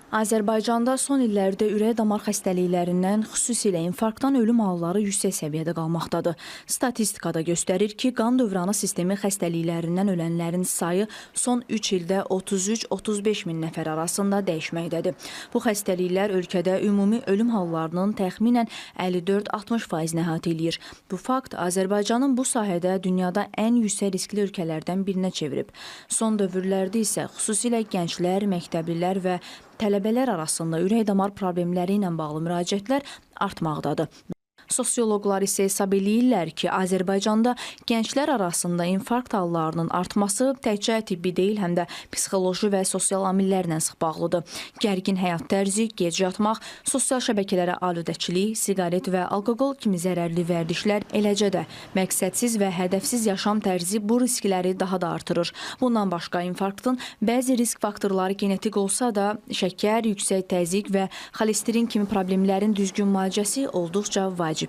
Azərbaycanda son illərdə ürək-damar xəstəliklərindən, xüsusilə infarktdan ölüm halları yüksək səviyyədə qalmaqdadır. Statistikada göstərir ki, qan dövranı sistemi xəstəliklərindən ölənlərin sayı son 3 ildə 33-35 min nəfər arasında dəyişməkdədir. Bu xəstəliklər ölkədə ümumi ölüm hallarının təxminən 54-60% əhatə eləyir. Bu fakt Azərbaycanın bu sahədə dünyada ən yüksək riskli ölkələrdən birinə çevirib. Son dövrlərdə isə xüsusilə gənclər, məktəblilər və tələbələr arasında ürək-damar problemləri ilə bağlı müraciətlər artmaqdadır. Sosioloqlar isə hesab eləyirlər ki, Azərbaycanda gənclər arasında infarkt hallarının artması təkcə tibbi deyil, həm də psixoloji və sosial amillərlə sıx bağlıdır. Gərgin həyat tərzi, gec yatmaq, sosial şəbəkələrə aludəçilik, siqaret və alkoqol kimi zərərli vərdişlər, eləcə də məqsədsiz və hədəfsiz yaşam tərzi bu riskləri daha da artırır. Bundan başqa infarktın bəzi risk faktorları genetik olsa da, şəkər, yüksək təzyiq və xolesterin kimi problemlərin düzgün müalicəsi olduqca vacibdir.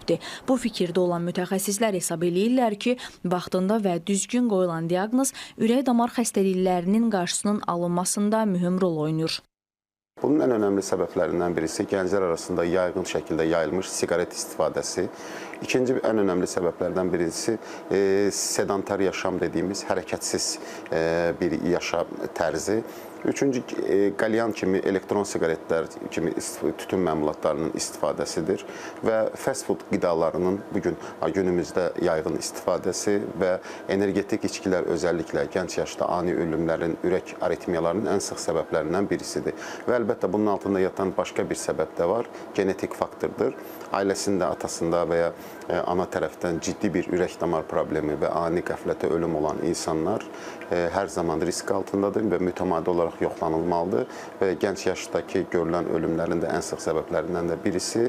Bu fikirdə olan mütəxəssislər hesab eləyirlər ki, vaxtında və düzgün qoyulan diaqnoz ürək-damar xəstəliklərinin qarşısının alınmasında mühüm rol oynayır. Bunun ən önəmli səbəblərindən birisi gənclər arasında yayğın şəkildə yayılmış siqaret istifadəsi. İkinci ən önəmli səbəblərdən birisi sedantar yaşam dediyimiz hərəkətsiz bir yaşam tərzi. Üçüncü, qalyan kimi elektron siqaretlər kimi tütün məmulatlarının istifadəsidir və fast food qidalarının günümüzdə yayğın istifadəsi və energetik içkilər özəlliklə gənc yaşda ani ölümlərin, ürək aritmiyalarının ən sıx səbəblərindən birisidir. Və əlbəttə bunun altında yatan başqa bir səbəb də var, genetik faktordur. Ailəsində, atasında və ya ana tərəfdən ciddi bir ürək-damar problemi və ani qəflətə ölüm olan insanlar hər zaman risk altındadır və mütəmadi olaraq yoxlanılmalıdır və gənc yaşdakı görülən ölümlərin də ən sıx səbəblərindən də birisi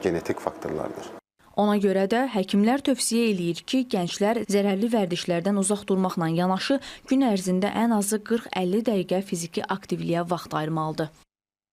genetik faktorlardır. Ona görə də həkimlər tövsiyə eləyir ki, gənclər zərərli vərdişlərdən uzaq durmaqla yanaşı gün ərzində ən azı 40-50 dəqiqə fiziki aktivliyə vaxt ayırmalıdır.